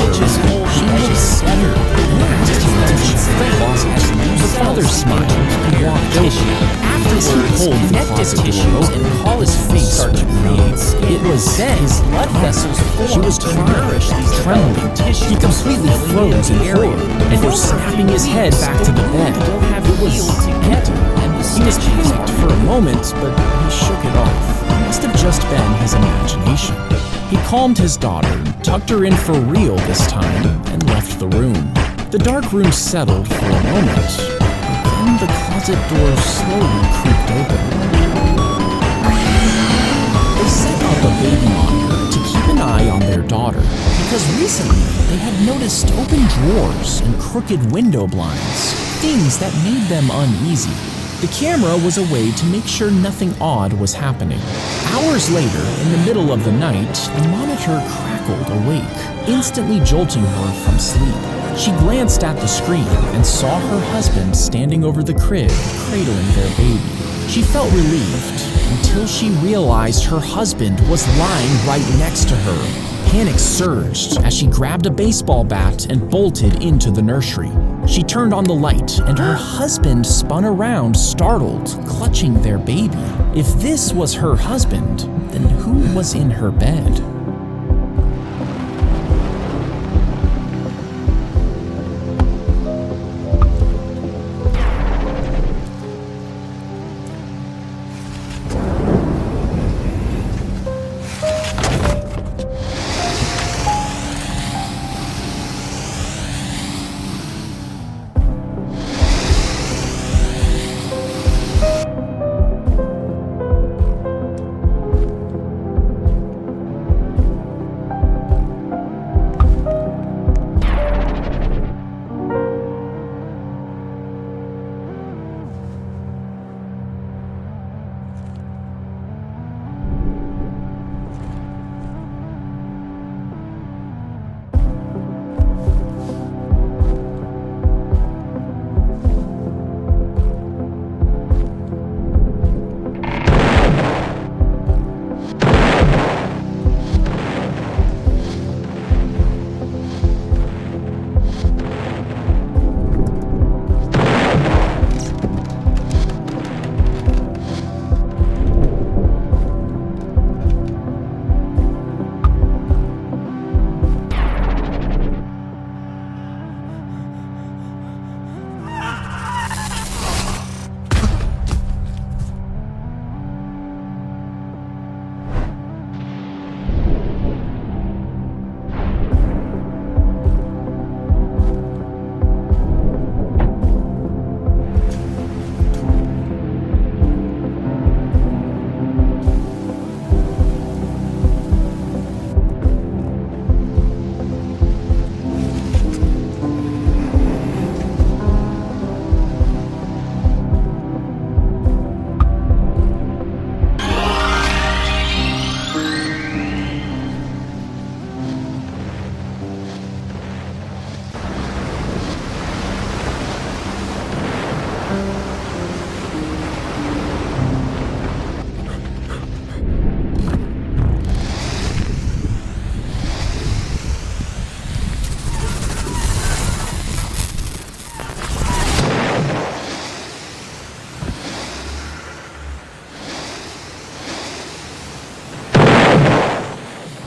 stitches hold the edges scared and asked him to reach the closet. The father smiled and walked over. Afterwards, pulled the closet door open and his face started to bleed. It was then his blood vessels formed. She was trying, trembling. He completely froze in horror and was snapping his head back to the bed. It was empty. He was panicked for a moment, but he shook it off. It must have just been his imagination. He calmed his daughter, tucked her in for real this time, and left the room. The dark room settled for a moment, but then the closet door slowly creaked open. They set up a baby monitor to keep an eye on their daughter, because recently they had noticed open drawers and crooked window blinds, things that made them uneasy. The camera was a way to make sure nothing odd was happening. Hours later, in the middle of the night, the monitor crackled awake, instantly jolting her from sleep. She glanced at the screen and saw her husband standing over the crib, cradling their baby. She felt relieved until she realized her husband was lying right next to her. Panic surged as she grabbed a baseball bat and bolted into the nursery. She turned on the light and her husband spun around, startled, clutching their baby. If this was her husband, then who was in her bed?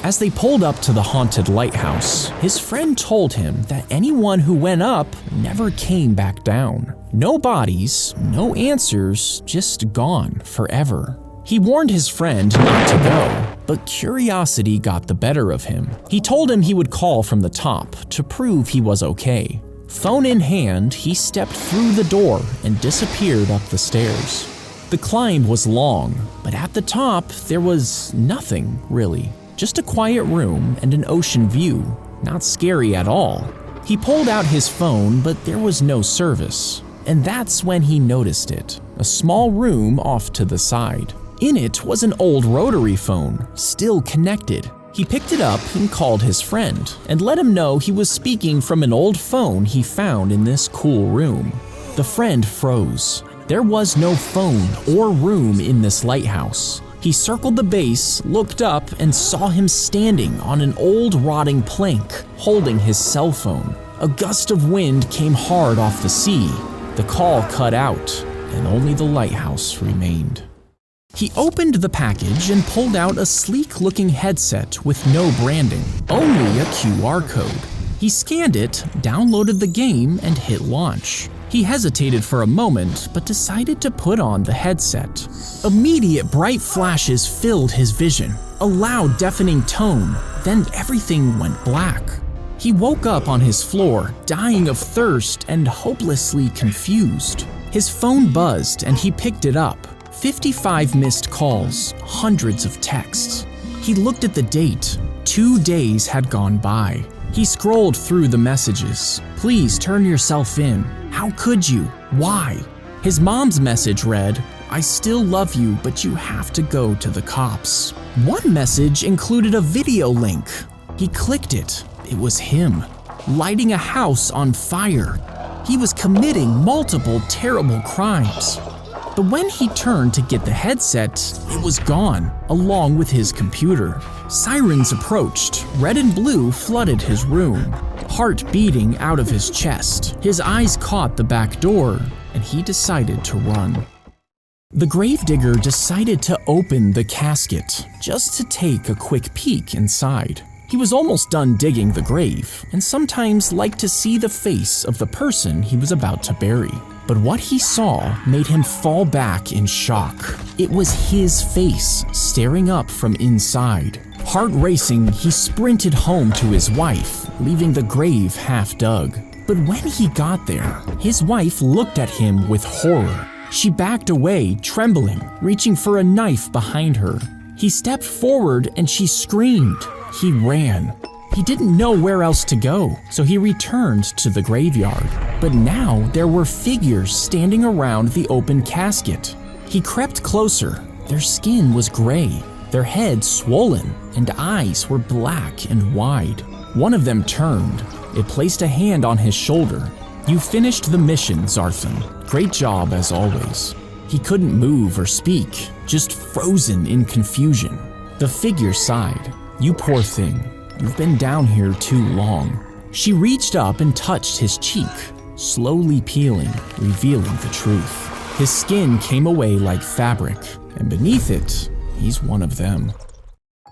As they pulled up to the haunted lighthouse, his friend told him that anyone who went up never came back down. No bodies, no answers, just gone forever. He warned his friend not to go, but curiosity got the better of him. He told him he would call from the top to prove he was okay. Phone in hand, he stepped through the door and disappeared up the stairs. The climb was long, but at the top, there was nothing, really. Just a quiet room and an ocean view. Not scary at all. He pulled out his phone, but there was no service. And that's when he noticed it. A small room off to the side. In it was an old rotary phone, still connected. He picked it up and called his friend, and let him know he was speaking from an old phone he found in this cool room. The friend froze. There was no phone or room in this lighthouse. He circled the base, looked up, and saw him standing on an old rotting plank, holding his cell phone. A gust of wind came hard off the sea. The call cut out, and only the lighthouse remained. He opened the package and pulled out a sleek-looking headset with no branding, only a QR code. He scanned it, downloaded the game, and hit launch. He hesitated for a moment, but decided to put on the headset. Immediate bright flashes filled his vision, a loud deafening tone, then everything went black. He woke up on his floor, dying of thirst and hopelessly confused. His phone buzzed and he picked it up. 55 missed calls, hundreds of texts. He looked at the date. 2 days had gone by. He scrolled through the messages. Please turn yourself in. How could you? Why? His mom's message read, I still love you, but you have to go to the cops. One message included a video link. He clicked it. It was him, lighting a house on fire. He was committing multiple terrible crimes. But when he turned to get the headset, it was gone, along with his computer. Sirens approached. Red and blue flooded his room, heart beating out of his chest. His eyes caught the back door, and he decided to run. The gravedigger decided to open the casket, just to take a quick peek inside. He was almost done digging the grave, and sometimes liked to see the face of the person he was about to bury. But what he saw made him fall back in shock. It was his face staring up from inside. Heart racing, he sprinted home to his wife, leaving the grave half dug. But when he got there, his wife looked at him with horror. She backed away, trembling, reaching for a knife behind her. He stepped forward and she screamed. He ran. He didn't know where else to go, so he returned to the graveyard. But now there were figures standing around the open casket. He crept closer. Their skin was gray, their heads swollen, and eyes were black and wide. One of them turned. It placed a hand on his shoulder. You finished the mission, Zarthan. Great job as always. He couldn't move or speak, just frozen in confusion. The figure sighed. You poor thing. You've been down here too long. She reached up and touched his cheek, slowly peeling, revealing the truth. His skin came away like fabric, and beneath it, he's one of them.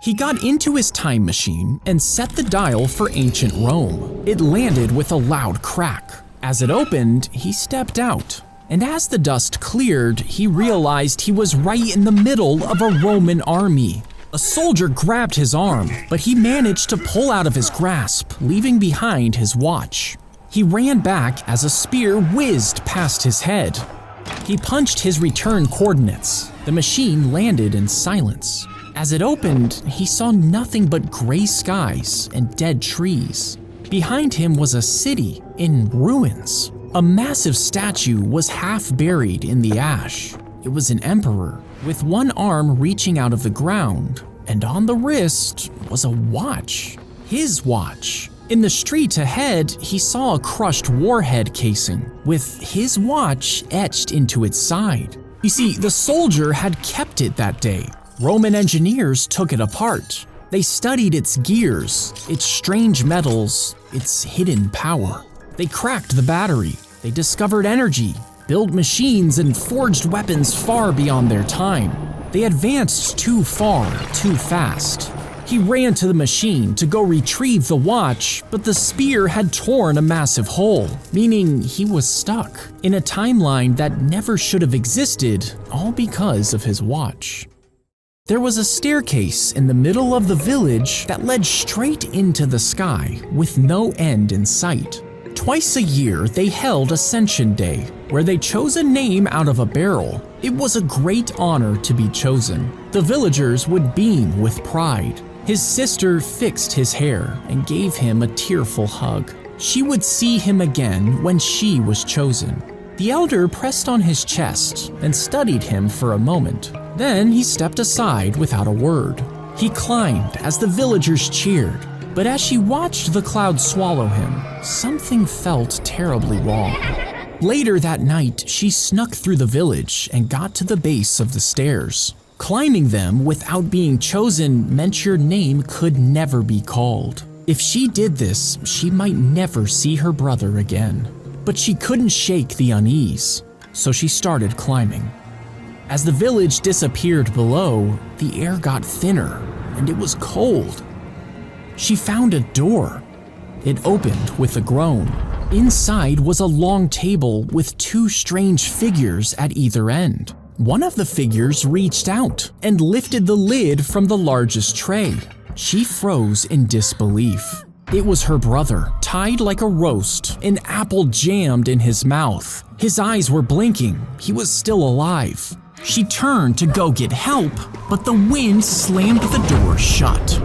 He got into his time machine and set the dial for ancient Rome. It landed with a loud crack. As it opened, he stepped out. And as the dust cleared, he realized he was right in the middle of a Roman army. A soldier grabbed his arm, but he managed to pull out of his grasp, leaving behind his watch. He ran back as a spear whizzed past his head. He punched his return coordinates. The machine landed in silence. As it opened, he saw nothing but gray skies and dead trees. Behind him was a city in ruins. A massive statue was half buried in the ash. It was an emperor, with one arm reaching out of the ground, and on the wrist was a watch. His watch. In the street ahead, he saw a crushed warhead casing, with his watch etched into its side. You see, the soldier had kept it that day. Roman engineers took it apart. They studied its gears, its strange metals, its hidden power. They cracked the battery. They discovered energy, built machines, and forged weapons far beyond their time. They advanced too far, too fast. He ran to the machine to go retrieve the watch, but the spear had torn a massive hole, meaning he was stuck in a timeline that never should have existed, all because of his watch. There was a staircase in the middle of the village that led straight into the sky, with no end in sight. Twice a year, they held Ascension Day, where they chose a name out of a barrel. It was a great honor to be chosen. The villagers would beam with pride. His sister fixed his hair and gave him a tearful hug. She would see him again when she was chosen. The elder pressed on his chest and studied him for a moment. Then he stepped aside without a word. He climbed as the villagers cheered. But as she watched the cloud swallow him, something felt terribly wrong. Later that night, she snuck through the village and got to the base of the stairs. Climbing them without being chosen meant your name could never be called. If she did this, she might never see her brother again. But she couldn't shake the unease, so she started climbing. As the village disappeared below, the air got thinner and it was cold. She found a door. It opened with a groan. Inside was a long table with two strange figures at either end. One of the figures reached out and lifted the lid from the largest tray. She froze in disbelief. It was her brother, tied like a roast, an apple jammed in his mouth. His eyes were blinking. He was still alive. She turned to go get help, but the wind slammed the door shut.